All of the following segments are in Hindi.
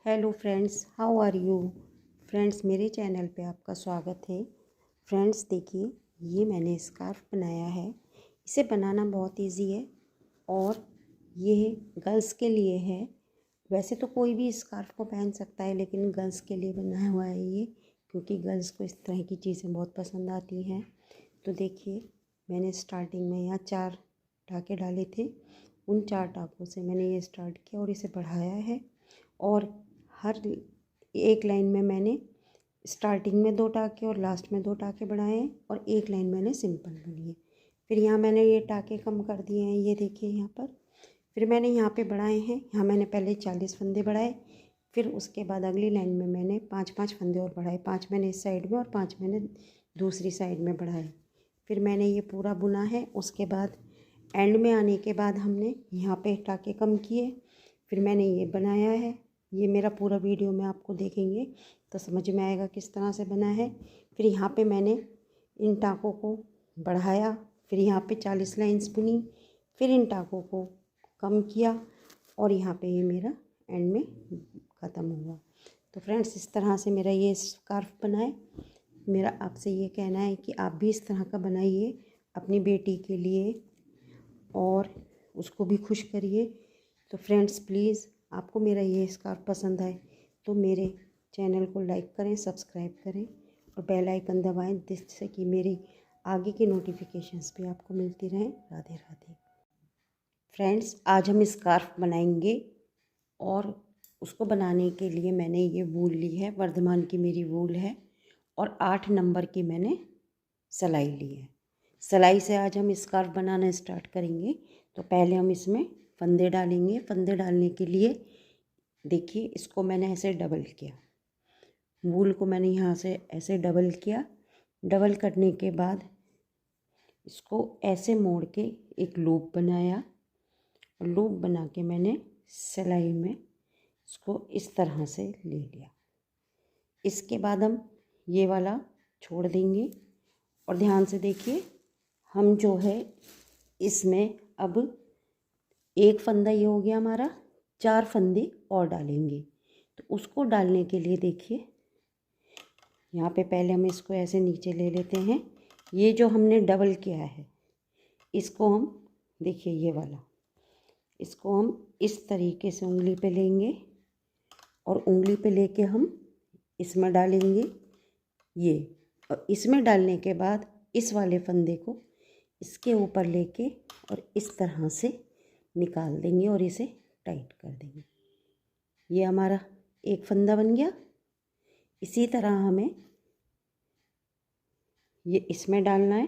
Hello friends, how are you. Friends, मेरे चैनल पे आपका स्वागत है। फ्रेंड्स देखिए, ये मैंने स्कार्फ बनाया है। इसे बनाना बहुत इजी है और ये गर्ल्स के लिए है। वैसे तो कोई भी स्कार्फ को पहन सकता है, लेकिन गर्ल्स के लिए बनाया हुआ है ये, क्योंकि गर्ल्स को इस तरह की चीज़ें बहुत पसंद आती हैं। तो देखिए, मैंने स्टार्टिंग में यहाँ 4 टाँके डाले थे। उन 4 टाँकों से मैंने ये स्टार्ट किया और इसे बढ़ाया है। और हर एक लाइन में मैंने स्टार्टिंग में 2 टाँके और लास्ट में 2 टाँके बढ़ाए हैं और एक लाइन मैंने सिंपल बुनी है। फिर यहाँ मैंने ये टाँके कम कर दिए हैं, ये देखिए यहाँ पर। फिर मैंने यहाँ पे बढ़ाए हैं, यहाँ मैंने पहले 40 फंदे बढ़ाए। फिर उसके बाद अगली लाइन में मैंने 5-5 फंदे और बढ़ाए। 5 मैंने इस साइड में और 5 मैंने दूसरी साइड में बढ़ाए। फिर मैंने ये पूरा बुना है। उसके बाद एंड में आने के बाद हमने यहाँ पे टाँके कम किए। फिर मैंने ये बनाया है। ये मेरा पूरा वीडियो में आपको देखेंगे तो समझ में आएगा किस तरह से बना है। फिर यहाँ पे मैंने इन टाँकों को बढ़ाया। फिर यहाँ पे 40 लाइंस बुनी। फिर इन टाँकों को कम किया और यहाँ पे ये मेरा एंड में ख़त्म हुआ। तो फ्रेंड्स, इस तरह से मेरा ये स्कार्फ बना है। मेरा आपसे ये कहना है कि आप भी इस तरह का बनाइए अपनी बेटी के लिए और उसको भी खुश करिए। तो फ्रेंड्स, प्लीज़ आपको मेरा ये स्कार्फ पसंद आए तो मेरे चैनल को लाइक करें, सब्सक्राइब करें और बेल आइकन दबाएं, जिससे कि मेरी आगे की नोटिफिकेशंस भी आपको मिलती रहें। राधे राधे। फ्रेंड्स, आज हम स्कार्फ बनाएंगे और उसको बनाने के लिए मैंने ये वूल ली है। वर्धमान की मेरी वूल है और 8 नंबर की मैंने सिलाई ली है। सिलाई से आज हम स्कार्फ बनाना स्टार्ट करेंगे। तो पहले हम इसमें फंदे डालेंगे। फंदे डालने के लिए देखिए, इसको मैंने ऐसे डबल किया। वूल को मैंने यहाँ से ऐसे डबल किया। डबल करने के बाद इसको ऐसे मोड़ के एक लूप बनाया। लूप बना के मैंने सिलाई में इसको इस तरह से ले लिया। इसके बाद हम ये वाला छोड़ देंगे और ध्यान से देखिए, हम जो है इसमें अब एक फंदा ये हो गया हमारा, 4 फंदे और डालेंगे। तो उसको डालने के लिए देखिए, यहाँ पे पहले हम इसको ऐसे नीचे ले लेते हैं। ये जो हमने डबल किया है इसको हम देखिए, ये वाला, इसको हम इस तरीके से उंगली पे लेंगे और उंगली पे लेके हम इसमें डालेंगे ये। और इसमें डालने के बाद इस वाले फंदे को इसके ऊपर लेके और इस तरह से निकाल देंगे और इसे टाइट कर देंगे। ये हमारा एक फंदा बन गया। इसी तरह हमें ये इसमें डालना है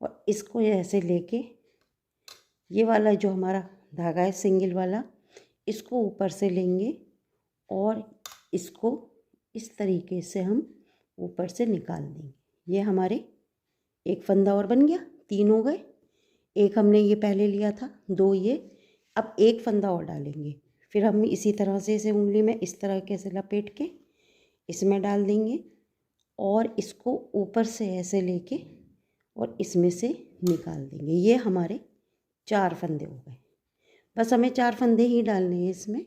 और इसको ऐसे लेके ये वाला जो हमारा धागा है सिंगल वाला, इसको ऊपर से लेंगे और इसको इस तरीके से हम ऊपर से निकाल देंगे। ये हमारे एक फंदा और बन गया, 3 हो गए। एक हमने ये पहले लिया था, 2 ये। अब एक फंदा और डालेंगे। फिर हम इसी तरह से इसे उंगली में इस तरह के से लपेट के इसमें डाल देंगे और इसको ऊपर से ऐसे लेके और इसमें से निकाल देंगे। ये हमारे 4 फंदे हो गए। बस हमें 4 फंदे ही डालने हैं इसमें।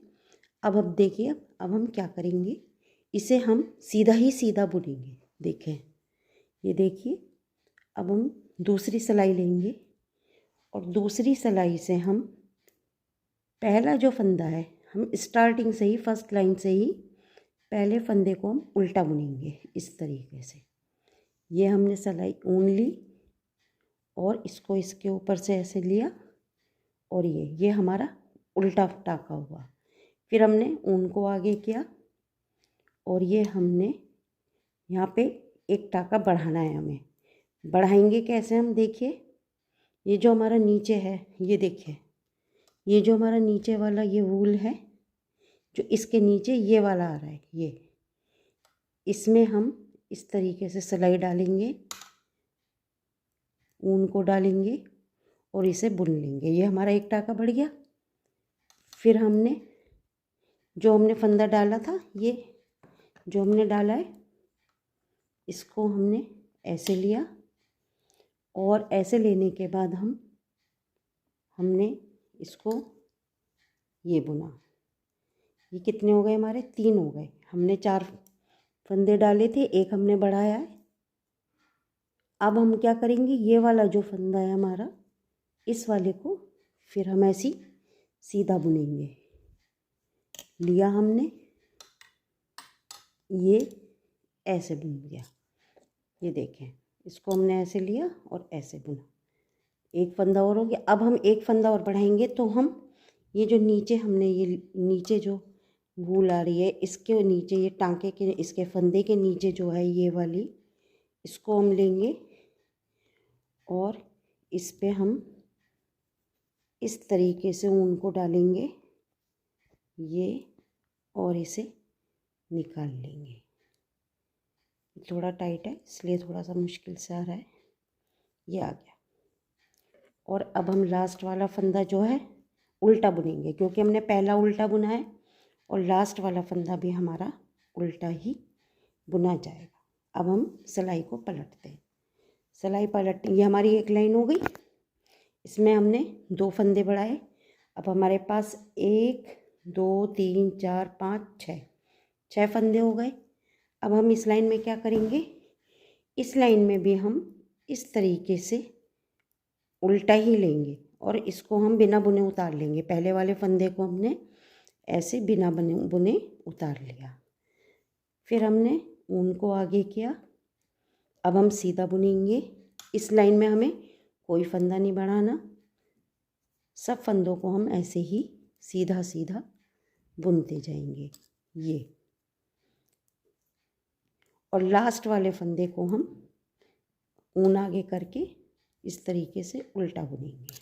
अब देखिए, अब हम क्या करेंगे, इसे हम सीधा ही सीधा बुनेंगे। देखें, ये देखिए, अब हम दूसरी सिलाई लेंगे और दूसरी सिलाई से हम पहला जो फंदा है, हम स्टार्टिंग से ही फर्स्ट लाइन से ही पहले फंदे को हम उल्टा बुनेंगे इस तरीके से। ये हमने सिलाई ऊन ली और इसको इसके ऊपर से ऐसे लिया और ये हमारा उल्टा टाँका हुआ। फिर हमने ऊन को आगे किया और ये हमने यहाँ पे एक टाँका बढ़ाना है। हमें बढ़ाएंगे कैसे हम, देखिए, ये जो हमारा नीचे है, ये देखिए, ये जो हमारा नीचे वाला ये वूल है, जो इसके नीचे ये वाला आ रहा है, ये इसमें हम इस तरीके से सिलाई डालेंगे, ऊन को डालेंगे और इसे बुन लेंगे। ये हमारा एक टाँका बढ़ गया। फिर हमने जो हमने फंदा डाला था, ये जो हमने डाला है, इसको हमने ऐसे लिया और ऐसे लेने के बाद हमने इसको ये बुना। ये कितने हो गए हमारे, 3 हो गए। हमने 4 फंदे डाले थे, एक हमने बढ़ाया है। अब हम क्या करेंगे, ये वाला जो फंदा है हमारा, इस वाले को फिर हम ऐसी सीधा बुनेंगे। लिया हमने, ये ऐसे बुन लिया, ये देखें, इसको हमने ऐसे लिया और ऐसे बुना। एक फंदा और हो गया। अब हम एक फंदा और बढ़ाएंगे तो हम ये जो नीचे हमने ये नीचे जो वूल आ रही है, इसके नीचे ये टांके के, इसके फंदे के नीचे जो है ये वाली, इसको हम लेंगे और इस पे हम इस तरीके से ऊन को डालेंगे ये, और इसे निकाल लेंगे। थोड़ा टाइट है इसलिए थोड़ा सा मुश्किल से आ रहा है, ये आ गया। और अब हम लास्ट वाला फंदा जो है उल्टा बुनेंगे, क्योंकि हमने पहला उल्टा बुना है और लास्ट वाला फंदा भी हमारा उल्टा ही बुना जाएगा। अब हम सिलाई को पलटते हैं। सिलाई पलट, ये हमारी एक लाइन हो गई, इसमें हमने 2 फंदे बढ़ाए। अब हमारे पास 1 2 3 4 5 6 फंदे हो गए। अब हम इस लाइन में क्या करेंगे, इस लाइन में भी हम इस तरीके से उल्टा ही लेंगे और इसको हम बिना बुने उतार लेंगे। पहले वाले फंदे को हमने ऐसे बिना बुने उतार लिया, फिर हमने ऊन को आगे किया। अब हम सीधा बुनेंगे। इस लाइन में हमें कोई फंदा नहीं बढ़ाना, सब फंदों को हम ऐसे ही सीधा सीधा बुनते जाएंगे ये, और लास्ट वाले फंदे को हम ऊन आगे करके इस तरीके से उल्टा बुनेंगे।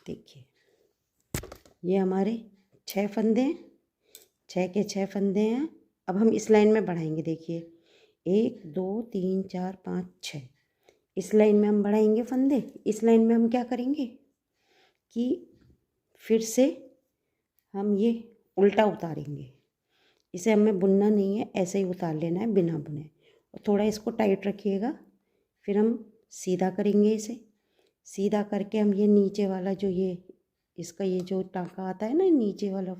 देखिए, ये हमारे 6 फंदे हैं, 6 के 6 फंदे हैं। अब हम इस लाइन में बढ़ाएंगे। देखिए 1 2 3 4 5 6, इस लाइन में हम बढ़ाएंगे फंदे। इस लाइन में हम क्या करेंगे कि फिर से हम ये उल्टा उतारेंगे। इसे हमें बुनना नहीं है, ऐसे ही उतार लेना है बिना बुने। और थोड़ा इसको टाइट रखिएगा, फिर हम सीधा करेंगे। इसे सीधा करके हम ये नीचे वाला जो ये इसका ये जो टाँका आता है ना, नीचे वाला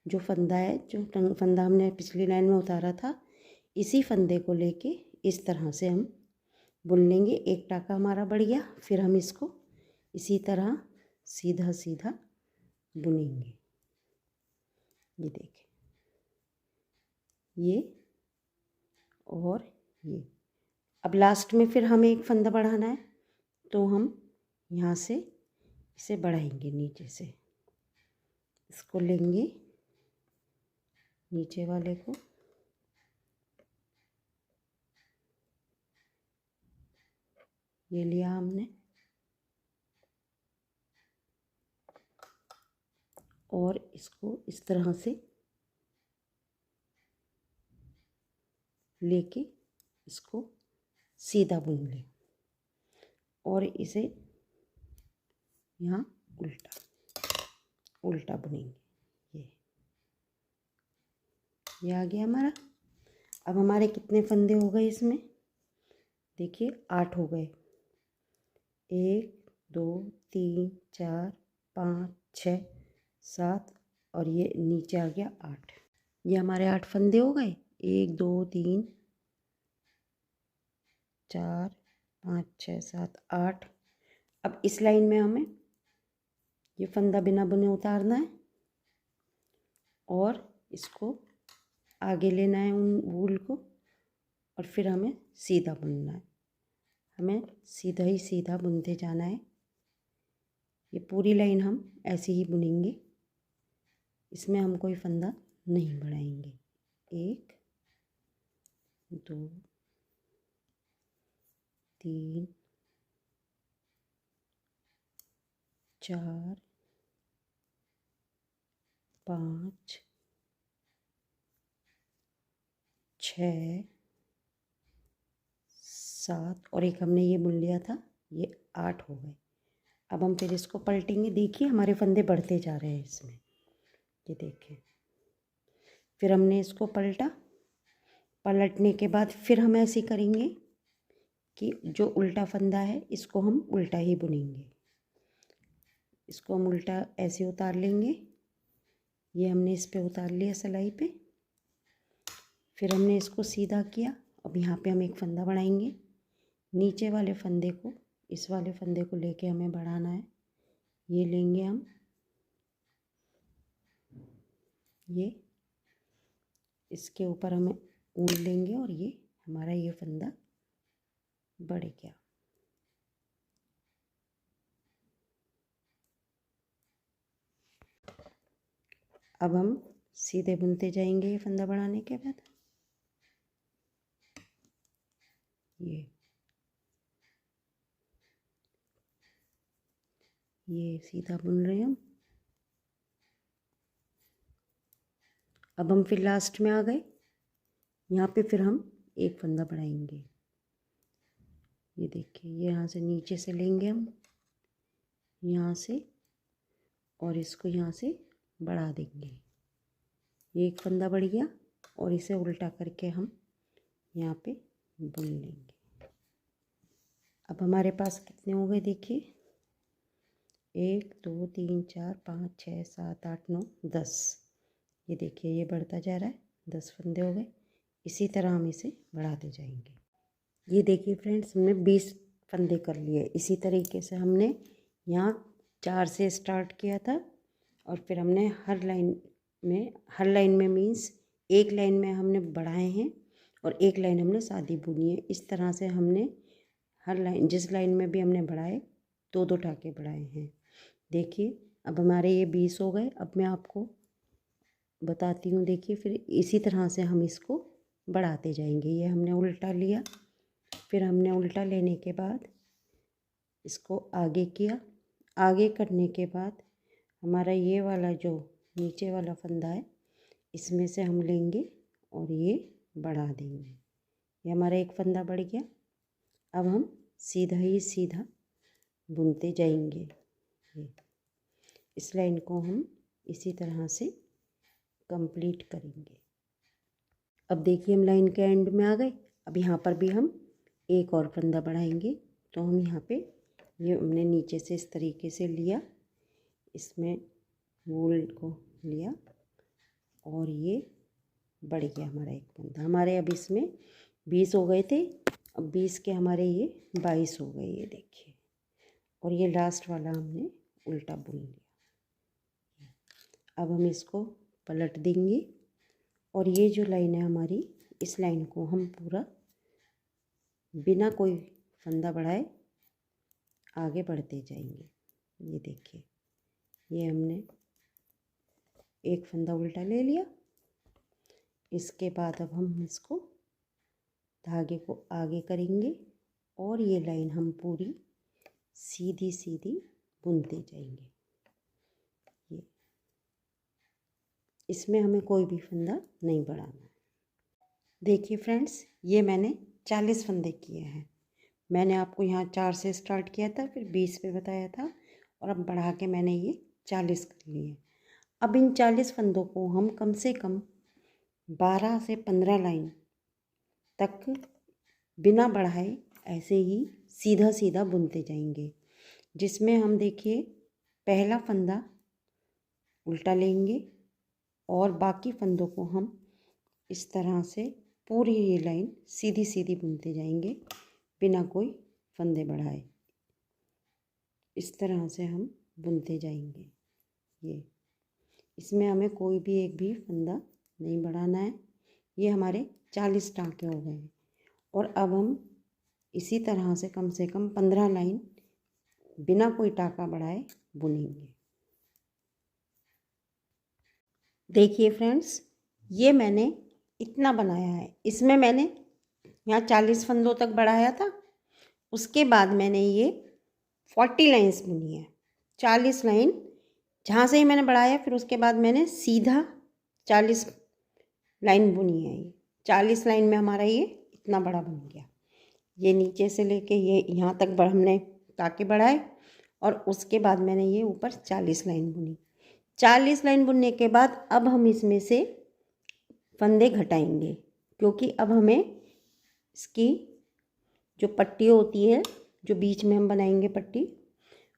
जो फंदा है, जो फंदा हमने पिछली लाइन में उतारा था, इसी फंदे को लेके इस तरह से हम बुन लेंगे। एक टाँका हमारा बढ़ गया, फिर हम इसको इसी तरह सीधा सीधा बुनेंगे। ये देखें, ये और ये। अब लास्ट में फिर हमें एक फंदा बढ़ाना है, तो हम यहाँ से इसे बढ़ाएंगे नीचे से, इसको लेंगे नीचे वाले को, ये लिया हमने, और इसको इस तरह से लेके इसको सीधा बुन लें और इसे यहाँ उल्टा उल्टा बुनेंगे। ये आ गया हमारा। अब हमारे कितने फंदे हो गए इसमें, देखिए 8 हो गए। 1 2 3 4 5 6 7 और ये नीचे आ गया 8। ये हमारे 8 फंदे हो गए। 1 2 3 4 5 6 7 8। अब इस लाइन में हमें ये फंदा बिना बुने उतारना है और इसको आगे लेना है उन वूल को, और फिर हमें सीधा बुनना है। हमें सीधा ही सीधा बुनते जाना है। ये पूरी लाइन हम ऐसे ही बुनेंगे, इसमें हम कोई फंदा नहीं बढ़ाएंगे। 1 2 3 4 5 6 7 और एक हमने ये बुन लिया था, ये 8 हो गए। अब हम फिर इसको पलटेंगे। देखिए हमारे फंदे बढ़ते जा रहे हैं इसमें, ये देखिए। फिर हमने इसको पलटा, पलटने के बाद फिर हम ऐसे करेंगे कि जो उल्टा फंदा है इसको हम उल्टा ही बुनेंगे। इसको हम उल्टा ऐसे उतार लेंगे ये हमने इस पे उतार लिया सिलाई पे। फिर हमने इसको सीधा किया। अब यहाँ पे हम एक फंदा बढ़ाएंगे। नीचे वाले फंदे को, इस वाले फंदे को लेके हमें बढ़ाना है। ये लेंगे हम, ये इसके ऊपर हमें ऊन लेंगे और ये हमारा ये फंदा बढ़ गया। अब हम सीधे बुनते जाएंगे ये फंदा बढ़ाने के बाद। ये सीधा बुन रहे हैं हम। अब हम फिर लास्ट में आ गए। यहाँ पे फिर हम एक फंदा बढ़ाएंगे। ये देखिए, ये यहाँ से नीचे से लेंगे हम, यहाँ से, और इसको यहाँ से बढ़ा देंगे। ये एक फंदा बढ़ गया और इसे उल्टा करके हम यहाँ पे बुन लेंगे। अब हमारे पास कितने हो गए देखिए, 1 2 3 4 5 6 7 8 9 10। ये देखिए, ये बढ़ता जा रहा है, 10 फंदे हो गए। इसी तरह हम इसे बढ़ाते जाएंगे। ये देखिए फ्रेंड्स, हमने 20 फंदे कर लिए। इसी तरीके से हमने यहाँ 4 से स्टार्ट किया था और फिर हमने हर लाइन में मीन्स एक लाइन में हमने बढ़ाए हैं और एक लाइन हमने सादी बुनी है। इस तरह से हमने हर लाइन, जिस लाइन में भी हमने बढ़ाए, 2 टाँके बढ़ाए हैं। देखिए, अब हमारे ये 20 हो गए। अब मैं आपको बताती हूँ। देखिए, फिर इसी तरह से हम इसको बढ़ाते जाएंगे। ये हमने उल्टा लिया, फिर हमने उल्टा लेने के बाद इसको आगे किया। आगे करने के बाद हमारा ये वाला जो नीचे वाला फंदा है, इसमें से हम लेंगे और ये बढ़ा देंगे। ये हमारा एक फंदा बढ़ गया। अब हम सीधा ही सीधा बुनते जाएंगे। ये इस लाइन को हम इसी तरह से कंप्लीट करेंगे। अब देखिए, हम लाइन के एंड में आ गए। अब यहाँ पर भी हम एक और फंदा बढ़ाएंगे। तो हम यहाँ पे, ये हमने नीचे से इस तरीके से लिया, इसमें वूल को लिया और ये बढ़ गया हमारा एक फंदा। हमारे अब इसमें 20 हो गए थे, अब 20 के हमारे ये 22 हो गए। ये देखिए, और ये लास्ट वाला हमने उल्टा बुन लिया। अब हम इसको पलट देंगे और ये जो लाइन है हमारी, इस लाइन को हम पूरा बिना कोई फंदा बढ़ाए आगे बढ़ते जाएंगे। ये देखिए, ये हमने एक फंदा उल्टा ले लिया। इसके बाद अब हम इसको धागे को आगे करेंगे और ये लाइन हम पूरी सीधी सीधी बुनते जाएंगे। ये इसमें हमें कोई भी फंदा नहीं बढ़ाना है। देखिए फ्रेंड्स, ये मैंने 40 फंदे किए हैं। मैंने आपको यहाँ 4 से स्टार्ट किया था, फिर 20 पे बताया था और अब बढ़ा के मैंने ये 40 कर लिए। अब इन 40 फंदों को हम कम से कम 12 से 15 लाइन तक बिना बढ़ाए ऐसे ही सीधा सीधा बुनते जाएंगे, जिसमें हम देखिए पहला फंदा उल्टा लेंगे और बाकी फंदों को हम इस तरह से पूरी ये लाइन सीधी सीधी बुनते जाएंगे बिना कोई फंदे बढ़ाए। इस तरह से हम बुनते जाएंगे। ये इसमें हमें कोई भी एक भी फंदा नहीं बढ़ाना है। ये हमारे 40 टाँके हो गए हैं और अब हम इसी तरह से कम 15 लाइन बिना कोई टाँका बढ़ाए बुनेंगे। देखिए फ्रेंड्स, ये मैंने इतना बनाया है। इसमें मैंने यहाँ 40 फंदों तक बढ़ाया था, उसके बाद मैंने ये 40 लाइन्स बुनी है। 40 लाइन जहाँ से ही मैंने बढ़ाया, फिर उसके बाद मैंने सीधा 40 लाइन बुनी है। ये 40 लाइन में हमारा ये इतना बड़ा बन गया। ये नीचे से लेके ये यहाँ तक हमने टाँके बढ़ाए और उसके बाद मैंने ये ऊपर 40 लाइन बुनी। 40 लाइन बुनने के बाद अब हम इसमें से फंदे घटाएंगे, क्योंकि अब हमें इसकी जो पट्टी होती है, जो बीच में हम बनाएंगे पट्टी,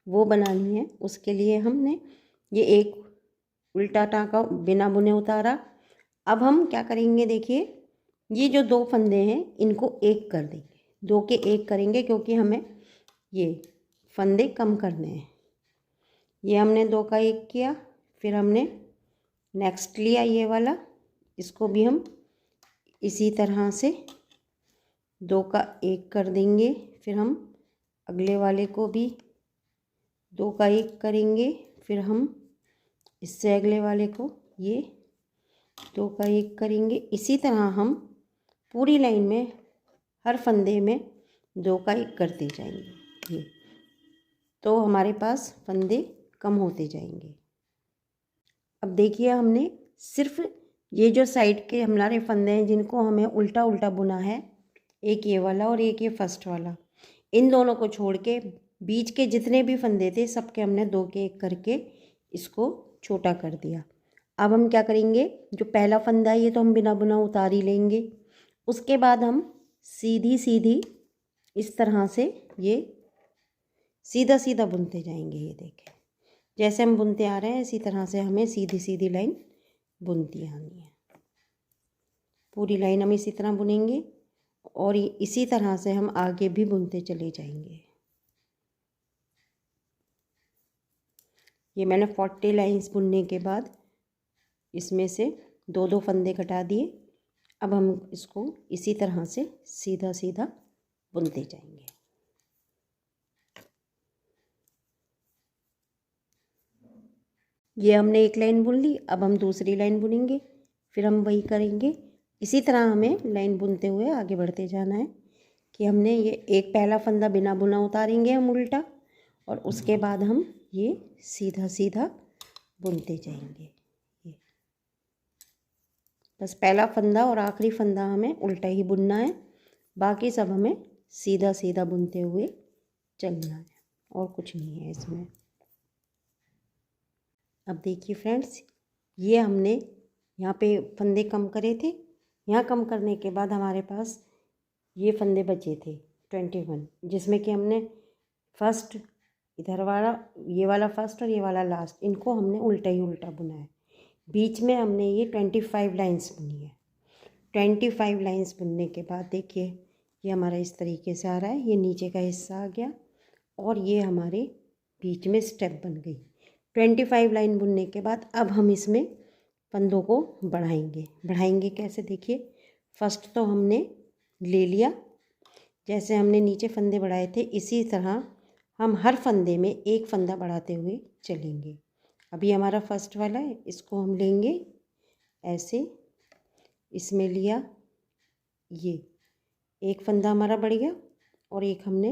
वो बनानी है। उसके लिए हमने ये एक उल्टा टाँका बिना बुने उतारा। अब हम क्या करेंगे, देखिए ये जो 2 फंदे हैं इनको एक कर देंगे, 2 के एक करेंगे क्योंकि हमें ये फंदे कम करने हैं। ये हमने 2 का एक किया, फिर हमने नेक्स्ट लिया ये वाला, इसको भी हम इसी तरह से 2 का एक कर देंगे। फिर हम अगले वाले को भी 2 का एक करेंगे, फिर हम इससे अगले वाले को ये 2 का एक करेंगे। इसी तरह हम पूरी लाइन में हर फंदे में 2 का एक करते जाएंगे, ये तो हमारे पास फंदे कम होते जाएंगे। अब देखिए हमने सिर्फ ये जो साइड के हमारे फंदे हैं जिनको हमें उल्टा उल्टा बुना है, एक ये वाला और एक ये फर्स्ट वाला, इन दोनों को छोड़ के बीच के जितने भी फंदे थे सबके हमने 2 के एक करके इसको छोटा कर दिया। अब हम क्या करेंगे, जो पहला फंदा है ये तो हम बिना बुना उतार ही लेंगे। उसके बाद हम सीधी सीधी इस तरह से ये सीधा सीधा बुनते जाएंगे। ये देखें जैसे हम बुनते आ रहे हैं इसी तरह से हमें सीधी सीधी लाइन बुनती आनी है। पूरी लाइन हम इसी तरह बुनेंगे और इसी तरह से हम आगे भी बुनते चले जाएंगे। ये मैंने 40 लाइंस बुनने के बाद इसमें से 2-2 फंदे घटा दिए। अब हम इसको इसी तरह से सीधा सीधा बुनते जाएंगे। ये हमने एक लाइन बुन ली, अब हम दूसरी लाइन बुनेंगे, फिर हम वही करेंगे। इसी तरह हमें लाइन बुनते हुए आगे बढ़ते जाना है कि हमने ये एक पहला फंदा बिना बुना उतारेंगे हम उल्टा, और उसके बाद हम ये सीधा सीधा बुनते जाएंगे। ये बस पहला फंदा और आखिरी फंदा हमें उल्टा ही बुनना है, बाकी सब हमें सीधा सीधा बुनते हुए चलना है और कुछ नहीं है इसमें। अब देखिए फ्रेंड्स, ये हमने यहाँ पे फंदे कम करे थे, यहाँ कम करने के बाद हमारे पास ये फंदे बचे थे 21, जिसमें कि हमने फर्स्ट इधर वाला, ये वाला फर्स्ट और ये वाला लास्ट, इनको हमने उल्टा ही उल्टा बुना है। बीच में हमने ये 25 लाइंस बुनी है। 25 लाइंस बुनने के बाद देखिए ये हमारा इस तरीके से आ रहा है, ये नीचे का हिस्सा आ गया और ये हमारे बीच में स्टेप बन गई। 25 लाइन बुनने के बाद अब हम इसमें फंदों को बढ़ाएंगे कैसे, देखिए फर्स्ट तो हमने ले लिया, जैसे हमने नीचे फंदे बढ़ाए थे इसी तरह हम हर फंदे में एक फंदा बढ़ाते हुए चलेंगे। अभी हमारा फर्स्ट वाला है, इसको हम लेंगे ऐसे, इसमें लिया, ये एक फंदा हमारा बढ़ गया और एक हमने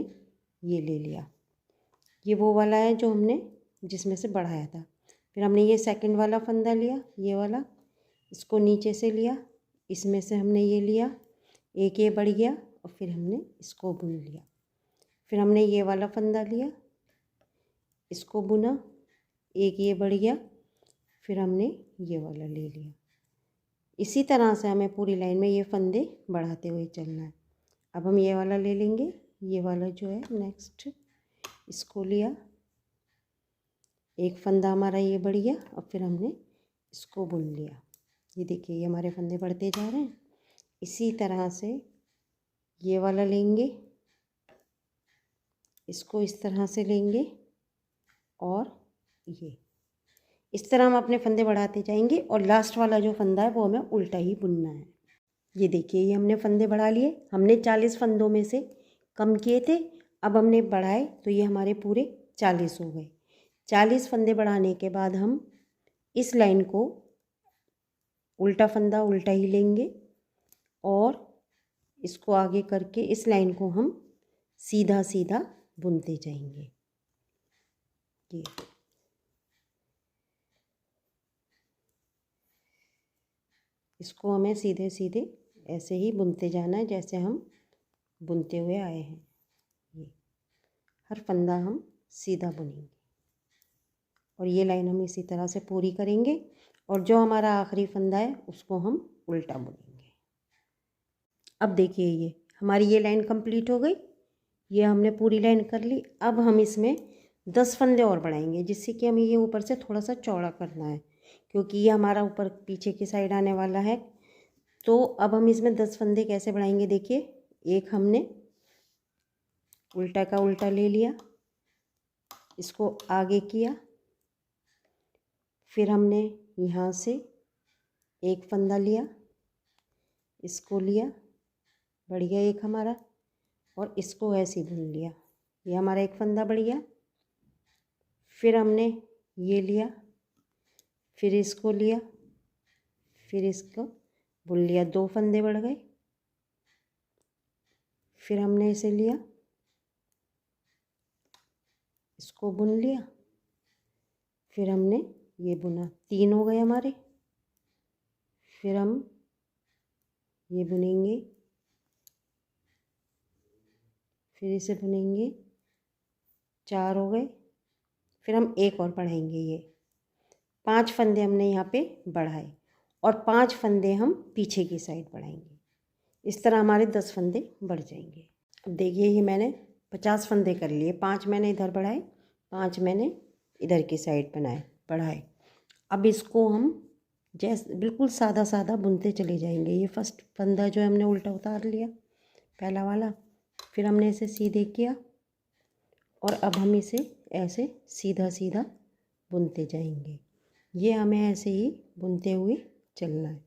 ये ले लिया, ये वो वाला है जो हमने जिसमें से बढ़ाया था। फिर हमने ये सेकंड वाला फंदा लिया, ये वाला, इसको नीचे से लिया, इसमें से हमने ये लिया, एक ये बढ़ गया और फिर हमने इसको बुन लिया। फिर हमने ये वाला फंदा लिया, इसको बुना, एक ये बढ़ गया, फिर हमने ये वाला ले लिया। इसी तरह से हमें पूरी लाइन में ये फंदे बढ़ाते हुए चलना है। अब हम ये वाला ले लेंगे, ये वाला जो है नेक्स्ट, इसको लिया, एक फंदा हमारा ये बढ़ गया और फिर हमने इसको बुन लिया। ये देखिए ये हमारे फंदे बढ़ते जा रहे हैं। इसी तरह से ये वाला लेंगे, इसको इस तरह से लेंगे और ये इस तरह हम अपने फंदे बढ़ाते जाएंगे और लास्ट वाला जो फंदा है वो हमें उल्टा ही बुनना है। ये देखिए ये हमने फंदे बढ़ा लिए, हमने 40 फंदों में से कम किए थे, अब हमने बढ़ाए तो ये हमारे पूरे 40 हो गए। 40 फंदे बढ़ाने के बाद हम इस लाइन को उल्टा फंदा उल्टा ही लेंगे और इसको आगे करके इस लाइन को हम सीधा सीधा बुनते जाएंगे। ये इसको हमें सीधे सीधे ऐसे ही बुनते जाना है जैसे हम बुनते हुए आए हैं। ये हर फंदा हम सीधा बुनेंगे और ये लाइन हम इसी तरह से पूरी करेंगे और जो हमारा आखिरी फंदा है उसको हम उल्टा बुनेंगे। अब देखिए ये हमारी ये लाइन कंप्लीट हो गई, ये हमने पूरी लाइन कर ली। अब हम इसमें 10 फंदे और बढ़ाएंगे जिससे कि हमें ये ऊपर से थोड़ा सा चौड़ा करना है। क्योंकि ये हमारा ऊपर पीछे की साइड आने वाला है। तो अब हम इसमें 10 फंदे कैसे बढ़ाएंगे, देखिए। एक हमने उल्टा का उल्टा ले लिया, इसको आगे किया, फिर हमने यहाँ से एक फंदा लिया, इसको लिया, बढ़ गया एक हमारा, और इसको ऐसे बुन लिया। ये हमारा एक फंदा बढ़ गया। फिर हमने ये लिया, फिर इसको लिया, फिर इसको बुन लिया, 2 फंदे बढ़ गए। फिर हमने इसे लिया, इसको बुन लिया, फिर हमने ये बुना, 3 हो गए हमारे। फिर हम ये बुनेंगे, फिर इसे बुनेंगे, 4 हो गए। फिर हम एक और बढ़ाएंगे, ये 5 फंदे हमने यहाँ पे बढ़ाए, और 5 फंदे हम पीछे की साइड बढ़ाएंगे। इस तरह हमारे 10 फंदे बढ़ जाएंगे। अब देखिए, ये मैंने 50 फंदे कर लिए, 5 मैंने इधर बढ़ाए, 5 मैंने इधर की साइड बढ़ाए। अब इसको हम जैसे बिल्कुल सादा सादा बुनते चले जाएंगे। ये फर्स्ट फंदा जो है हमने उल्टा उतार लिया, पहला वाला, फिर हमने इसे सीधे किया, और अब हम इसे ऐसे सीधा सीधा बुनते जाएंगे। ये हमें ऐसे ही बुनते हुए चलना है,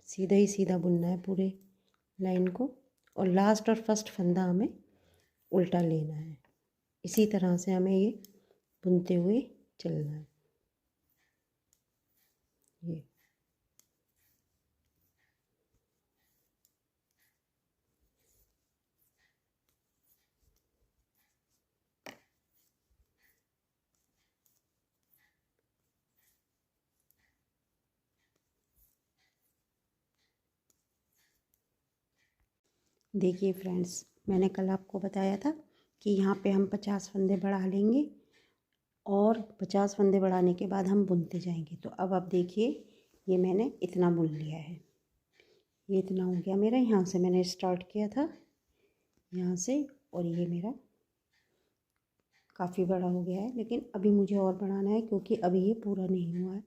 सीधा ही सीधा बुनना है पूरे लाइन को, और लास्ट और फर्स्ट फंदा हमें उल्टा लेना है। इसी तरह से हमें ये बुनते हुए चलना है। ये देखिए फ्रेंड्स, मैंने कल आपको बताया था कि यहाँ पे हम 50 फंदे बढ़ा लेंगे, और 50 फंदे बढ़ाने के बाद हम बुनते जाएंगे। तो अब आप देखिए, ये मैंने इतना बुन लिया है, ये इतना हो गया मेरा। यहाँ से मैंने स्टार्ट किया था, यहाँ से, और ये मेरा काफ़ी बड़ा हो गया है, लेकिन अभी मुझे और बढ़ाना है, क्योंकि अभी ये पूरा नहीं हुआ है,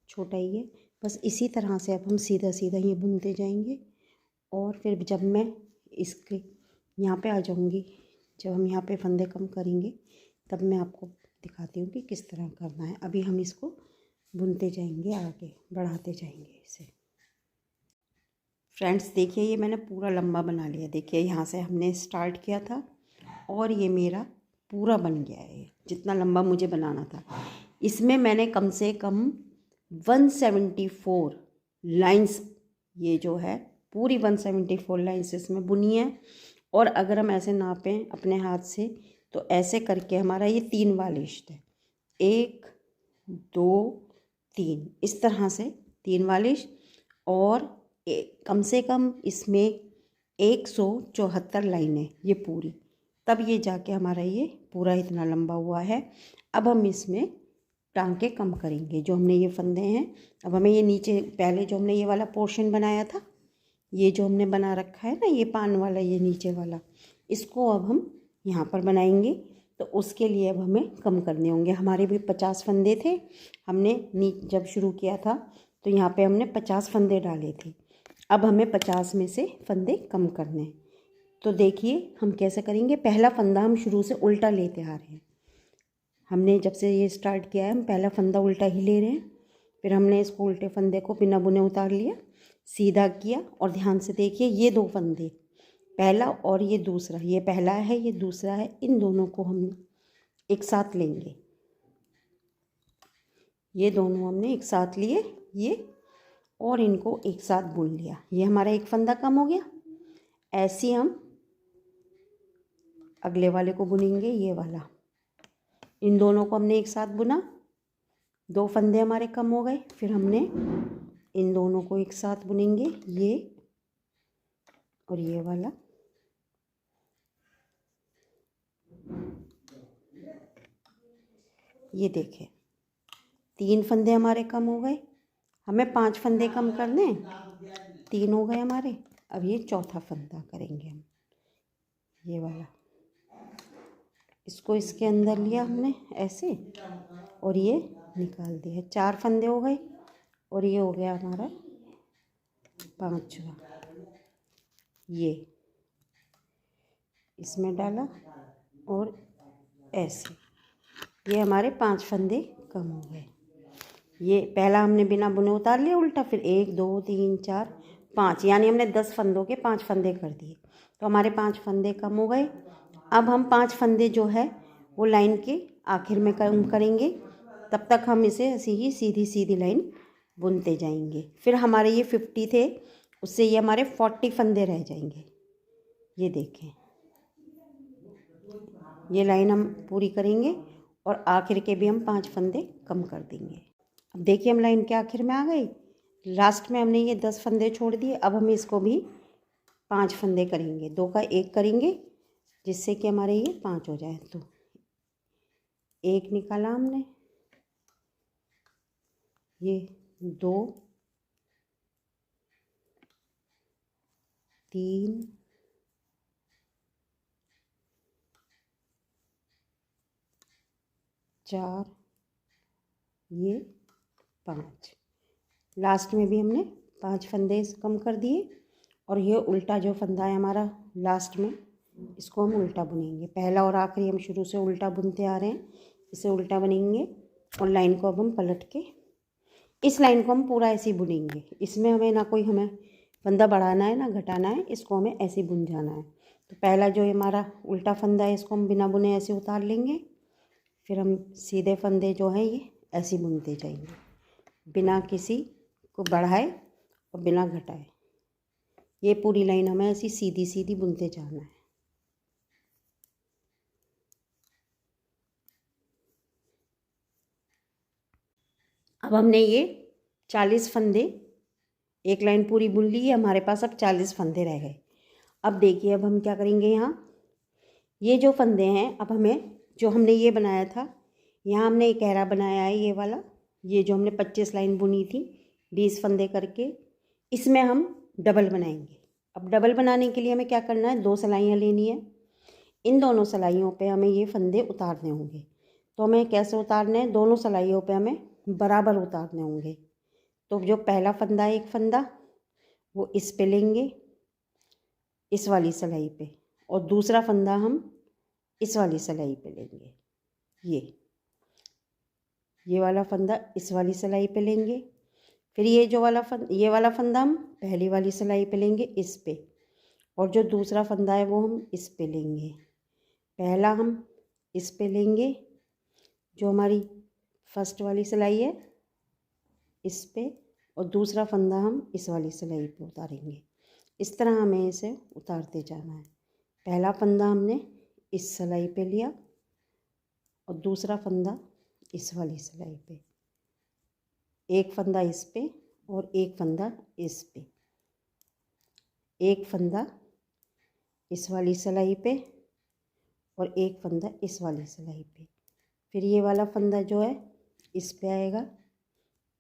छोटा ही है। बस इसी तरह से अब हम सीधा सीधा ये बुनते जाएंगे, और फिर जब मैं इसके यहाँ पे आ जाऊँगी, जब हम यहाँ पे फंदे कम करेंगे, तब मैं आपको दिखाती हूँ कि किस तरह करना है। अभी हम इसको बुनते जाएंगे, आगे बढ़ाते जाएंगे इसे। फ्रेंड्स देखिए, ये मैंने पूरा लंबा बना लिया। देखिए, यहाँ से हमने स्टार्ट किया था, और ये मेरा पूरा बन गया है, जितना लंबा मुझे बनाना था। इसमें मैंने कम से कम 174 लाइंस, ये जो है पूरी 174 लाइंस इसमें बुनी है। और अगर हम ऐसे नापें अपने हाथ से, तो ऐसे करके हमारा ये 3 वालिश्त है, 1 2 3, इस तरह से 3 वालिश्त, और कम से कम इसमें 174 लाइनें ये पूरी, तब ये जाके हमारा ये पूरा इतना लंबा हुआ है। अब हम इसमें टांके कम करेंगे, जो हमने ये फंदे हैं। अब हमें ये नीचे पहले जो हमने ये वाला पोर्शन बनाया था, ये जो हमने बना रखा है ना, ये पान वाला, ये नीचे वाला, इसको अब हम यहाँ पर बनाएंगे। तो उसके लिए अब हमें कम करने होंगे। हमारे भी 50 फंदे थे, हमने जब शुरू किया था तो यहाँ पे हमने 50 फंदे डाले थे। अब हमें 50 में से फंदे कम करने हैं। तो देखिए हम कैसे करेंगे। पहला फंदा हम शुरू से उल्टा लेते आ रहे हैं, हमने जब से ये स्टार्ट किया है हम पहला फंदा उल्टा ही ले रहे हैं। फिर हमने इसको उल्टे फंदे को बिना बुने उतार लिया, सीधा किया, और ध्यान से देखिए ये 2 फंदे, पहला और ये दूसरा, ये पहला है ये दूसरा है, इन दोनों को हम एक साथ लेंगे। ये दोनों हमने एक साथ लिए, ये, और इनको एक साथ बुन लिया। ये हमारा एक फंदा कम हो गया। ऐसे हम अगले वाले को बुनेंगे, ये वाला, इन दोनों को हमने एक साथ बुना, 2 फंदे हमारे कम हो गए। फिर हमने इन दोनों को एक साथ बुनेंगे, ये और ये वाला, ये देखें 3 फंदे हमारे कम हो गए। हमें 5 फंदे कम करने हैं, 3 हो गए हमारे। अब ये चौथा फंदा करेंगे हम, ये वाला, इसको इसके अंदर लिया हमने ऐसे, और ये निकाल दिया। 4 फंदे हो गए और ये हो गया हमारा 5वां। ये इसमें डाला और ऐसे ये हमारे 5 फंदे कम हो गए। ये पहला हमने बिना बुने उतार लिया उल्टा, फिर 1 2 3 4 5, यानी हमने 10 फंदों के 5 फंदे कर दिए, तो हमारे 5 फंदे कम हो गए। अब हम 5 फंदे जो है वो लाइन के आखिर में कम करेंगे, तब तक हम इसे ऐसी ही सीधी सीधी लाइन बुनते जाएंगे। फिर हमारे ये 50 थे, उससे ये हमारे 40 फंदे रह जाएंगे। ये देखें, ये लाइन हम पूरी करेंगे और आखिर के भी हम 5 फंदे कम कर देंगे। अब देखिए हम लाइन के आखिर में आ गए। लास्ट में हमने ये 10 फंदे छोड़ दिए। अब हम इसको भी 5 फंदे करेंगे, 2 का 1 करेंगे, जिससे कि हमारे ये 5 हो जाए। तो 1 निकाला हमने, ये 2 3 4, ये 5। लास्ट में भी हमने 5 फंदे कम कर दिए और ये उल्टा जो फंदा है हमारा लास्ट में, इसको हम उल्टा बुनेंगे। पहला और आखिरी हम शुरू से उल्टा बुनते आ रहे हैं, इसे उल्टा बुनेंगे और लाइन को अब हम पलट के इस लाइन को हम पूरा ऐसे ही बुनेंगे। इसमें हमें ना कोई हमें फंदा बढ़ाना है ना घटाना है, इसको हमें ऐसे ही बुन जाना है। तो पहला जो हमारा उल्टा फंदा है इसको हम बिना बुने ऐसे उतार लेंगे, फिर हम सीधे फंदे जो हैं ये ऐसे बुनते जाएंगे, बिना किसी को बढ़ाए और बिना घटाए। ये पूरी लाइन हमें ऐसी सीधी सीधी बुनते जाना है। अब हमने ये 40 फंदे एक लाइन पूरी बुन ली है, हमारे पास अब 40 फंदे रह गए। अब देखिए अब हम क्या करेंगे, यहाँ ये जो फंदे हैं अब हमें, जो हमने ये बनाया था, यहाँ हमने एक गहरा बनाया है ये वाला, ये जो हमने 25 लाइन बुनी थी 20 फंदे करके, इसमें हम डबल बनाएंगे। अब डबल बनाने के लिए हमें क्या करना है, 2 सिलाइयाँ लेनी है। इन दोनों सिलाइयों पे हमें ये फंदे उतारने होंगे। तो हमें कैसे उतारने हैं, दोनों सिलाइयों पे हमें बराबर उतारने होंगे। तो जो पहला फंदा है, एक फंदा वो इस पे लेंगे, इस वाली सिलाई पे, और दूसरा फंदा हम इस वाली सिलाई पे लेंगे। ये वाला फंदा इस वाली सिलाई पे लेंगे, फिर ये वाला फंदा हम पहली वाली सिलाई पे लेंगे इस पे, और जो दूसरा फंदा है वो हम इस पे लेंगे। पहला हम इस पे लेंगे, जो हमारी फर्स्ट वाली सिलाई है इस पे, और दूसरा फंदा हम इस वाली सिलाई पे उतारेंगे। इस तरह हमें इसे उतारते जाना है। पहला फंदा हमने इस सिलाई पे लिया और दूसरा फंदा इस वाली सिलाई पे, एक फंदा इस पे और एक फंदा इस पे, एक फंदा इस वाली सिलाई पे और एक फंदा इस वाली सिलाई पे। फिर ये वाला फंदा जो है इस पे आएगा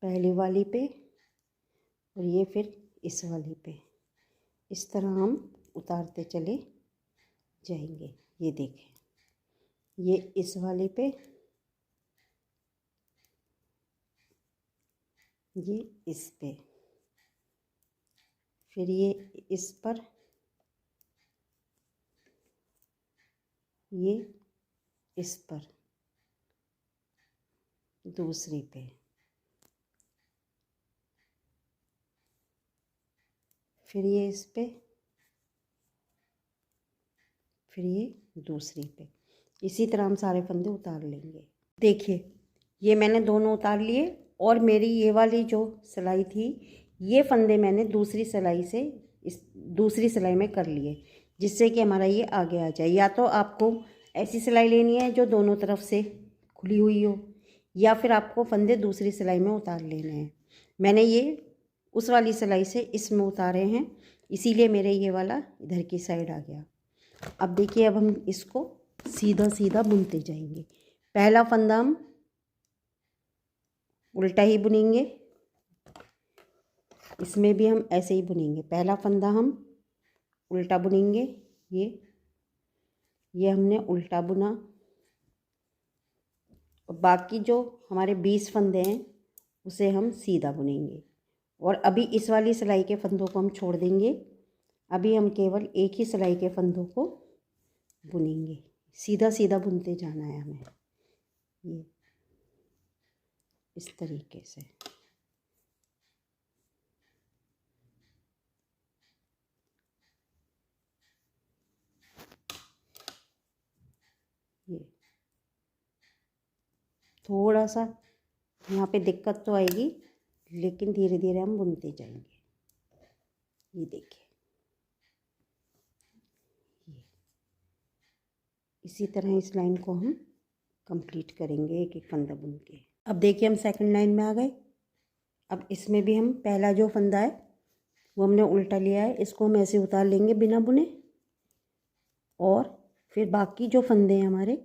पहली वाली पे, और ये फिर इस वाली पे। इस तरह हम उतारते चले जाएंगे। ये देखें, ये इस वाली पे, ये इस पे, फिर ये इस पर, ये इस पर, दूसरी पे, फिर ये इस पे, फिर ये दूसरी पे। इसी तरह हम सारे फंदे उतार लेंगे। देखिए ये मैंने दोनों उतार लिए, और मेरी ये वाली जो सिलाई थी ये फंदे मैंने दूसरी सिलाई से इस दूसरी सिलाई में कर लिए, जिससे कि हमारा ये आगे आ जाए। या तो आपको ऐसी सिलाई लेनी है जो दोनों तरफ से खुली हुई हो, या फिर आपको फंदे दूसरी सिलाई में उतार लेने हैं। मैंने ये उस वाली सिलाई से इसमें उतारे हैं, इसीलिए मेरे ये वाला इधर की साइड आ गया। अब देखिए अब हम इसको सीधा सीधा बुनते जाएंगे। पहला फंदा हम उल्टा ही बुनेंगे, इसमें भी हम ऐसे ही बुनेंगे। पहला फंदा हम उल्टा बुनेंगे, ये हमने उल्टा बुना, और बाकी जो हमारे 20 फंदे हैं उसे हम सीधा बुनेंगे। और अभी इस वाली सिलाई के फंदों को हम छोड़ देंगे। अभी हम केवल एक ही सिलाई के फंदों को बुनेंगे। सीधा सीधा बुनते जाना है हमें, ये इस तरीके से। ये थोड़ा सा यहाँ पे दिक्कत तो आएगी, लेकिन धीरे धीरे हम बुनते जाएंगे। ये देखिए, ये इसी तरह इस लाइन को हम कंप्लीट करेंगे एक एक फंदा बुन के। अब देखिए हम सेकंड लाइन में आ गए। अब इसमें भी हम पहला जो फंदा है वो हमने उल्टा लिया है, इसको हम ऐसे उतार लेंगे बिना बुने। और फिर बाकी जो फंदे हैं हमारे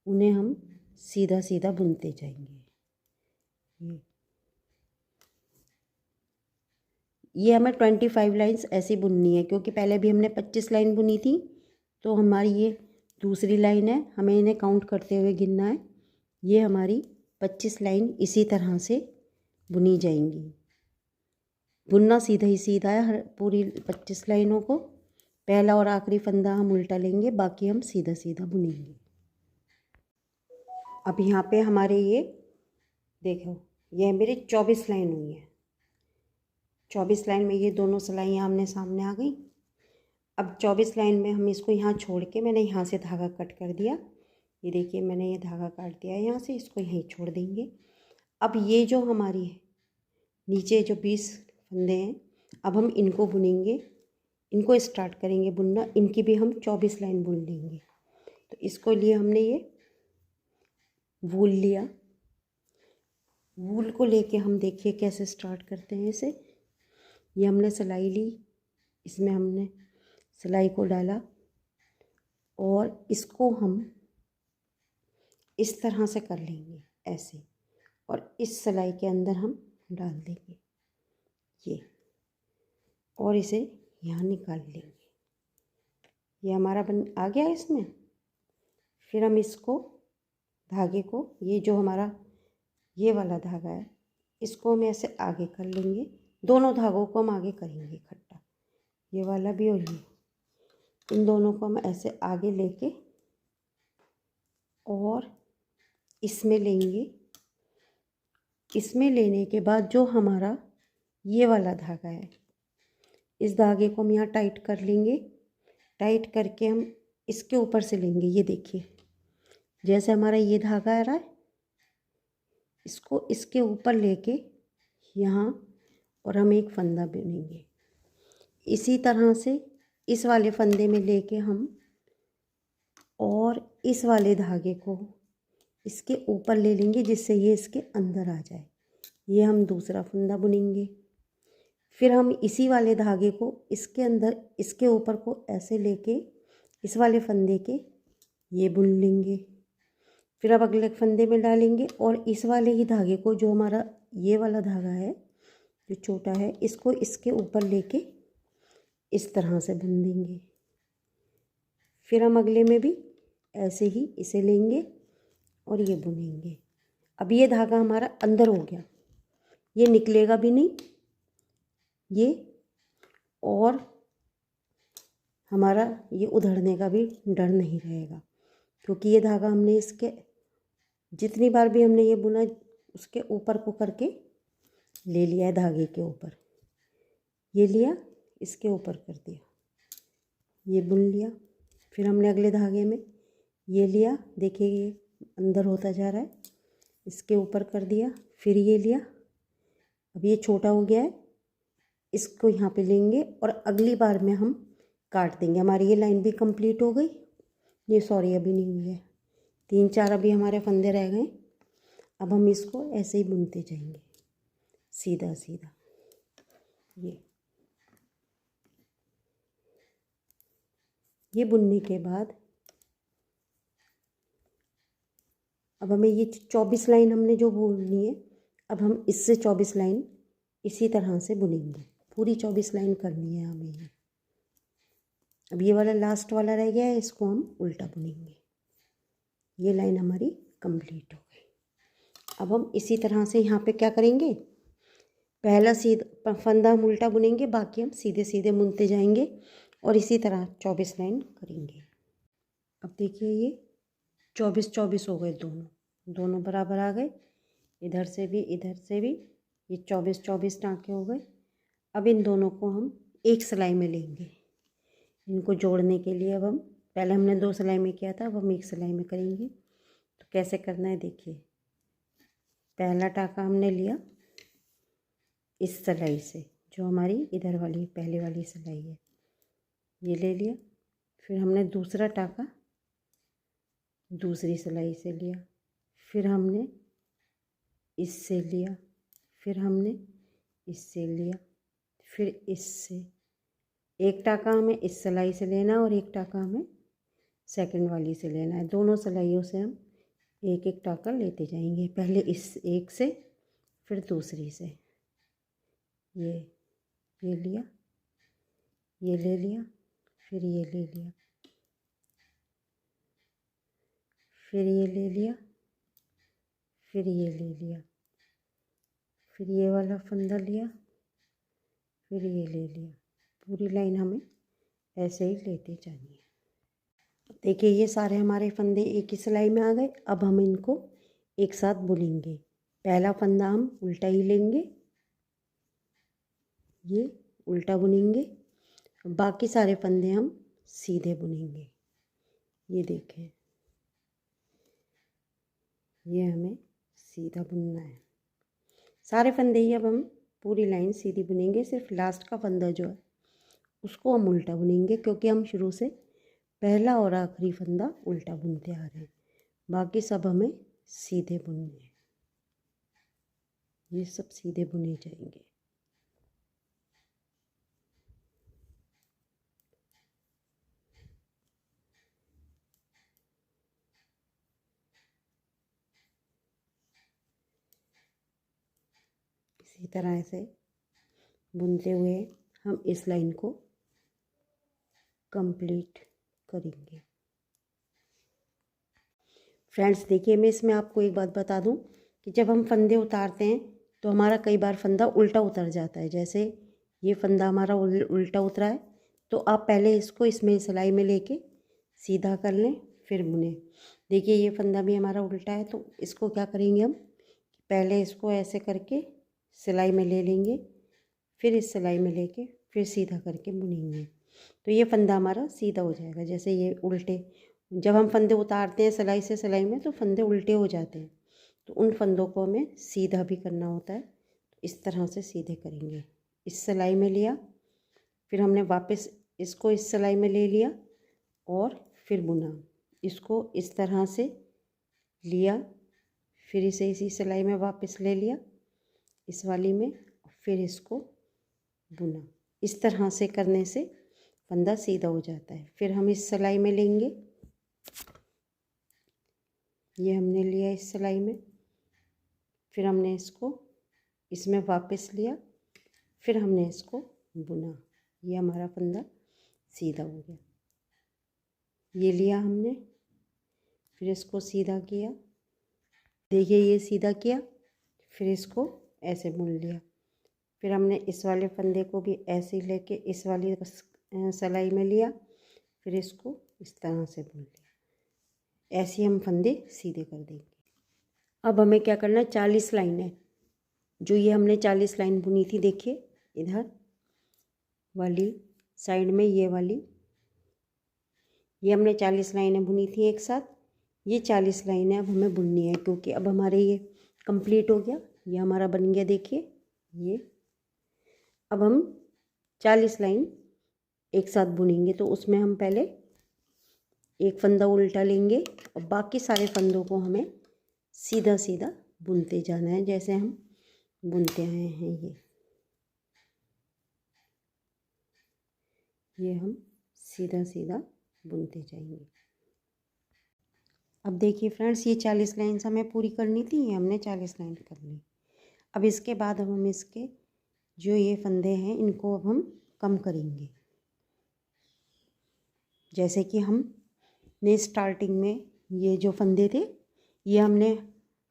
उन्हें हम सीधा सीधा बुनते जाएंगे। ये हमें 25 लाइन्स ऐसी बुननी है, क्योंकि पहले भी हमने 25 लाइन बुनी थी। तो हमारी ये दूसरी लाइन है, हमें इन्हें काउंट करते हुए गिनना है। ये हमारी 25 लाइन इसी तरह से बुनी जाएंगी। बुनना सीधा ही सीधा है, हर पूरी 25 लाइनों को। पहला और आखिरी फंदा हम उल्टा लेंगे, बाकी हम सीधा सीधा बुनेंगे। अब यहाँ पे हमारे ये देखो, ये मेरी 24 लाइन हुई है। 24 लाइन में ये दोनों सिलाइयाँ आमने सामने आ गई। अब 24 लाइन में हम इसको यहाँ छोड़ के, मैंने यहाँ से धागा कट कर दिया। ये देखिए मैंने ये धागा काट दिया है यहाँ से, इसको यहीं छोड़ देंगे। अब ये जो हमारी है नीचे जो 20 फंदे हैं, अब हम इनको बुनेंगे। इनको स्टार्ट करेंगे बुनना। इनकी भी हम 24 लाइन बुन लेंगे। तो इसको लिए हमने ये वूल लिया। वूल को लेके हम देखिए कैसे स्टार्ट करते हैं इसे। ये हमने सिलाई ली, इसमें हमने सिलाई को डाला और इसको हम इस तरह से कर लेंगे ऐसे, और इस सिलाई के अंदर हम डाल देंगे ये, और इसे यहाँ निकाल लेंगे। ये हमारा बन आ गया इसमें। फिर हम इसको धागे को, ये जो हमारा ये वाला धागा है, इसको हम ऐसे आगे कर लेंगे। दोनों धागों को हम आगे करेंगे इकट्ठा, ये वाला भी और ये। इन दोनों को हम ऐसे आगे लेके और इसमें लेंगे। इसमें लेने के बाद जो हमारा ये वाला धागा है, इस धागे को हम यहाँ टाइट कर लेंगे। टाइट करके हम इसके ऊपर से लेंगे। ये देखिए जैसे हमारा ये धागा आ रहा है, इसको इसके ऊपर लेके यहाँ, और हम एक फंदा बुनेंगे। इसी तरह से इस वाले फंदे में लेके हम और इस वाले धागे को इसके ऊपर ले लेंगे, जिससे ये इसके अंदर आ जाए। ये हम दूसरा फंदा बुनेंगे। फिर हम इसी वाले धागे को इसके अंदर, इसके ऊपर को ऐसे लेके इस वाले फंदे के ये बुन लेंगे। फिर अब अगले फंदे में डालेंगे और इस वाले ही धागे को, जो हमारा ये वाला धागा है जो छोटा है, इसको इसके ऊपर लेके इस तरह से बुन देंगे। फिर हम अगले में भी ऐसे ही इसे लेंगे और ये बुनेंगे। अब ये धागा हमारा अंदर हो गया, ये निकलेगा भी नहीं ये, और हमारा ये उधड़ने का भी डर नहीं रहेगा, क्योंकि ये धागा हमने इसके जितनी बार भी हमने ये बुना उसके ऊपर को करके ले लिया है। धागे के ऊपर ये लिया, इसके ऊपर कर दिया, ये बुन लिया। फिर हमने अगले धागे में ये लिया, देखिए ये अंदर होता जा रहा है, इसके ऊपर कर दिया। फिर ये लिया, अब ये छोटा हो गया है, इसको यहाँ पे लेंगे और अगली बार में हम काट देंगे। हमारी ये लाइन भी कंप्लीट हो गई। ये सॉरी अभी नहीं हुई है, 3-4 अभी हमारे फंदे रह गए। अब हम इसको ऐसे ही बुनते जाएंगे सीधा सीधा। ये बुनने के बाद अब हमें ये 24 लाइन हमने जो बुनी है, अब हम इससे 24 लाइन इसी तरह से बुनेंगे। पूरी 24 लाइन करनी है हमें ये। अब ये वाला लास्ट वाला रह गया है, इसको हम उल्टा बुनेंगे। ये लाइन हमारी कंप्लीट हो गई। अब हम इसी तरह से यहाँ पे क्या करेंगे, पहला सीधा फंदा हम उल्टा बुनेंगे, बाकी हम सीधे सीधे बुनते जाएंगे और इसी तरह 24 लाइन करेंगे। अब देखिए ये 24 हो गए, दोनों बराबर आ गए, इधर से भी ये 24 टाँके हो गए। अब इन दोनों को हम एक सिलाई में लेंगे, इनको जोड़ने के लिए। अब हम पहले हमने 2 सिलाई में किया था, अब हम 1 सिलाई में करेंगे। तो कैसे करना है देखिए, पहला टाँका हमने लिया इस सिलाई से, जो हमारी इधर वाली पहले वाली सिलाई है, ये ले लिया। फिर हमने दूसरा टाँका दूसरी सिलाई से लिया, फिर हमने इससे लिया, फिर हमने इससे लिया, फिर इससे। एक टाँका हमें इस सिलाई से लेना है और एक टाँका हमें सेकंड वाली से लेना है। दोनों सिलाइयों से हम एक एक टाँका लेते जाएंगे, पहले इस एक से फिर दूसरी से। ये लिया, ये ले लिया, फिर ये ले लिया, फिर ये ले लिया, फिर ये ले लिया, फिर ये वाला फंदा लिया, फिर ये ले लिया। पूरी लाइन हमें ऐसे ही लेते जानी है। देखिए ये सारे हमारे फंदे एक ही सिलाई में आ गए। अब हम इनको एक साथ बुनेंगे। पहला फंदा हम उल्टा ही लेंगे, ये उल्टा बुनेंगे, बाकी सारे फंदे हम सीधे बुनेंगे। ये देखें, ये हमें सीधा बुनना है। सारे फंदे ही अब हम पूरी लाइन सीधी बुनेंगे, सिर्फ लास्ट का फंदा जो है उसको हम उल्टा बुनेंगे, क्योंकि हम शुरू से पहला और आखिरी फंदा उल्टा बुनते आ रहे हैं। बाकी सब हमें सीधे बुनने हैं, ये सब सीधे बुने जाएंगे। इसी तरह से बुनते हुए हम इस लाइन को कंप्लीट करेंगे। फ्रेंड्स देखिए, मैं इसमें आपको एक बात बता दूं कि जब हम फंदे उतारते हैं तो हमारा कई बार फंदा उल्टा उतर जाता है। जैसे ये फंदा हमारा उल्टा उतरा है, तो आप पहले इसको इसमें सिलाई में लेके सीधा कर लें, फिर बुने। देखिए ये फंदा भी हमारा उल्टा है, तो इसको क्या करेंगे हम, पहले इसको ऐसे करके सिलाई में ले लेंगे, फिर इस सिलाई में लेके फिर सीधा करके बुनेंगे, तो ये फंदा हमारा सीधा हो जाएगा। जैसे ये उल्टे, जब हम फंदे उतारते हैं सिलाई से सिलाई में तो फंदे उल्टे हो जाते हैं, तो उन फंदों को हमें सीधा भी करना होता है। इस तरह से सीधे करेंगे। इस सिलाई में लिया, फिर हमने वापस इसको इस सिलाई में ले लिया और फिर बुना। इसको इस तरह से लिया, फिर इसे इसी सिलाई में वापस ले लिया इस वाली में, फिर इसको बुना। इस तरह से करने से फंदा सीधा हो जाता है। फिर हम इस सिलाई में लेंगे, ये हमने लिया इस सिलाई में, फिर हमने इसको इसमें वापस लिया, फिर हमने इसको बुना। ये हमारा फंदा सीधा हो गया। ये लिया हमने, फिर इसको सीधा किया, देखिए ये सीधा किया, फिर इसको ऐसे बुन लिया। फिर हमने इस वाले फंदे को भी ऐसे ही लेके इस वाली सिलाई में लिया, फिर इसको इस तरह से बुन लिया। ऐसे हम फंदे सीधे कर देंगे। अब हमें क्या करना है, 40 लाइनें, जो ये हमने 40 लाइन बुनी थी, देखिए इधर वाली साइड में ये वाली, ये हमने 40 लाइनें बुनी थी एक साथ। ये 40 लाइनें अब हमें बुननी है, क्योंकि अब हमारे ये कंप्लीट हो गया, ये हमारा बन गया। देखिए ये अब हम 40 लाइन एक साथ बुनेंगे, तो उसमें हम पहले एक फंदा उल्टा लेंगे और बाकी सारे फंदों को हमें सीधा सीधा बुनते जाना है, जैसे हम बुनते आए हैं। ये हम सीधा सीधा बुनते जाएंगे। अब देखिए फ्रेंड्स, ये 40 लाइन्स हमें पूरी करनी थी, ये हमने 40 लाइन कर ली। अब इसके बाद अब हम इसके जो ये फंदे हैं इनको अब हम कम करेंगे। जैसे कि हमने स्टार्टिंग में ये जो फंदे थे, ये हमने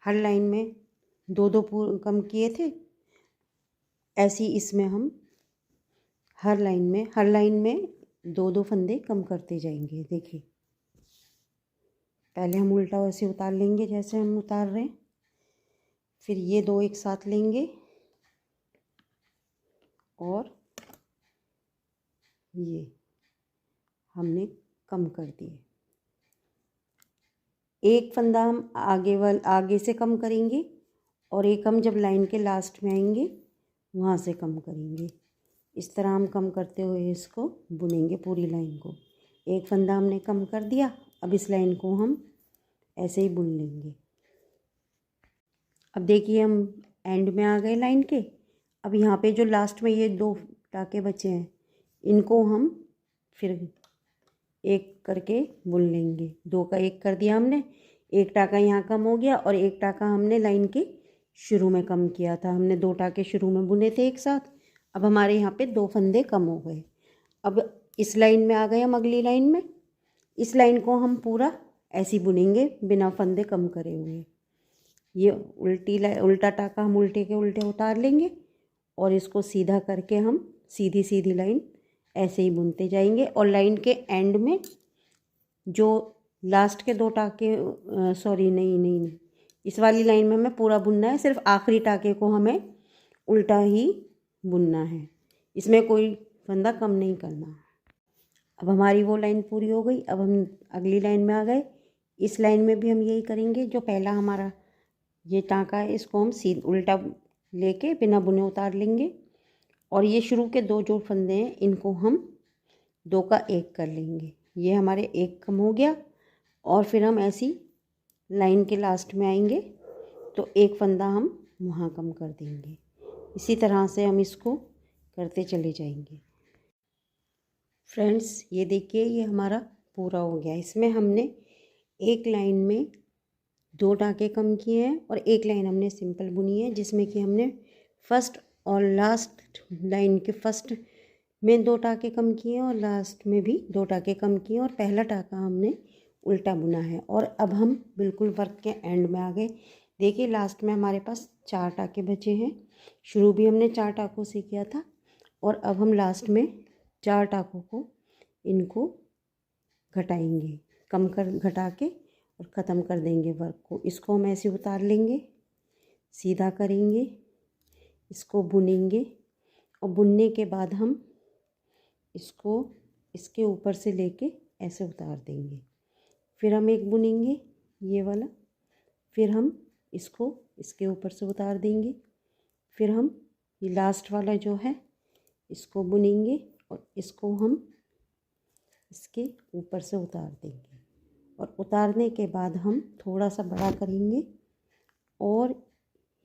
हर लाइन में दो दो कम किए थे, ऐसे ही इसमें हम हर लाइन में दो दो फंदे कम करते जाएंगे। देखिए पहले हम उल्टा वैसे उतार लेंगे जैसे हम उतार रहे हैं, फिर ये दो एक साथ लेंगे और ये हमने कम कर दिए। एक फंदा हम आगे से कम करेंगे और एक हम जब लाइन के लास्ट में आएंगे वहाँ से कम करेंगे। इस तरह हम कम करते हुए इसको बुनेंगे पूरी लाइन को। एक फंदा हमने कम कर दिया, अब इस लाइन को हम ऐसे ही बुन लेंगे। अब देखिए हम एंड में आ गए लाइन के। अब यहाँ पे जो लास्ट में ये दो टाके बचे हैं इनको हम फिर एक करके बुन लेंगे। दो का एक कर दिया हमने, एक टाका यहाँ कम हो गया और एक टाका हमने लाइन के शुरू में कम किया था। हमने दो टाके शुरू में बुने थे एक साथ, अब हमारे यहाँ पे दो फंदे कम हो गए। अब इस लाइन में आ गए हम अगली लाइन में। इस लाइन को हम पूरा ऐसे ही बुनेंगे बिना फंदे कम करे हुए। ये उल्टा टाका हम उल्टे के उल्टे उतार लेंगे और इसको सीधा करके हम सीधी सीधी लाइन ऐसे ही बुनते जाएंगे। और लाइन के एंड में जो लास्ट के दो टाके नहीं, इस वाली लाइन में हमें पूरा बुनना है, सिर्फ आखिरी टाके को हमें उल्टा ही बुनना है, इसमें कोई फंदा कम नहीं करना। अब हमारी वो लाइन पूरी हो गई। अब हम अगली लाइन में आ गए। इस लाइन में भी हम यही करेंगे। जो पहला हमारा ये टाँका है इसको हम उल्टा लेके बिना बुने उतार लेंगे और ये शुरू के दो जो फंदे हैं इनको हम दो का एक कर लेंगे। ये हमारे एक कम हो गया और फिर हम ऐसी लाइन के लास्ट में आएंगे तो एक फंदा हम वहाँ कम कर देंगे। इसी तरह से हम इसको करते चले जाएंगे। फ्रेंड्स ये देखिए ये हमारा पूरा हो गया। इसमें हमने एक लाइन में दो टाके कम किए हैं और एक लाइन हमने सिंपल बुनी है, जिसमें कि हमने फर्स्ट और लास्ट लाइन के फर्स्ट में दो टाके कम किए हैं और लास्ट में भी दो टाके कम किए हैं और पहला टाका हमने उल्टा बुना है। और अब हम बिल्कुल वर्क के एंड में आ गए। देखिए लास्ट में हमारे पास चार टाके बचे हैं। शुरू भी हमने चार टाकों से किया था और अब हम लास्ट में चार टाकों को इनको घटाएंगे, घटा के और ख़त्म कर देंगे वर्क को। इसको हम ऐसे उतार लेंगे, सीधा करेंगे, इसको बुनेंगे और बुनने के बाद हम इसको इसके ऊपर से लेके ऐसे उतार देंगे। फिर हम एक बुनेंगे ये वाला, फिर हम इसको इसके ऊपर से उतार देंगे, फिर हम ये लास्ट वाला जो है इसको बुनेंगे और इसको हम इसके ऊपर से उतार देंगे। और उतारने के बाद हम थोड़ा सा बड़ा करेंगे और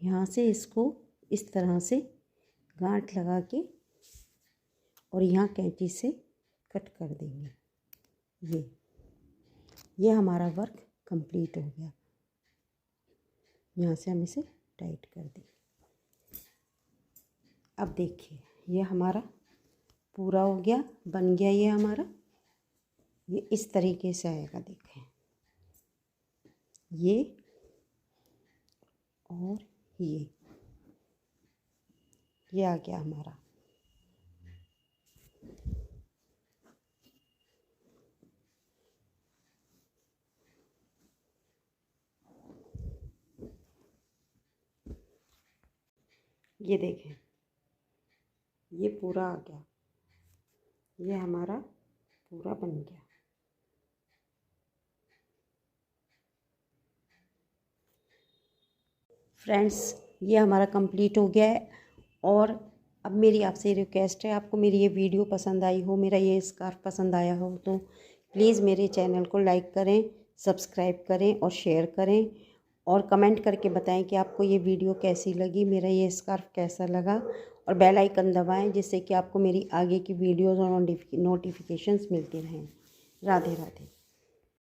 यहाँ से इसको इस तरह से गांठ लगा के और यहाँ कैंची से कट कर देंगे। ये हमारा वर्क कंप्लीट हो गया। यहाँ से हम इसे टाइट कर देंगे। अब देखिए ये हमारा पूरा हो गया, बन गया ये हमारा। ये इस तरीके से आएगा, देखें ये और ये आ गया हमारा। ये देखें ये पूरा आ गया, ये हमारा पूरा बन गया। फ्रेंड्स ये हमारा कंप्लीट हो गया है। और अब मेरी आपसे रिक्वेस्ट है, आपको मेरी ये वीडियो पसंद आई हो, मेरा ये स्कार्फ पसंद आया हो तो प्लीज़ मेरे चैनल को लाइक करें, सब्सक्राइब करें और शेयर करें और कमेंट करके बताएं कि आपको ये वीडियो कैसी लगी, मेरा ये स्कार्फ कैसा लगा। और बेल आइकन दबाएं जिससे कि आपको मेरी आगे की वीडियोज़ और नोटिफिकेशंस मिलती रहें। राधे राधे।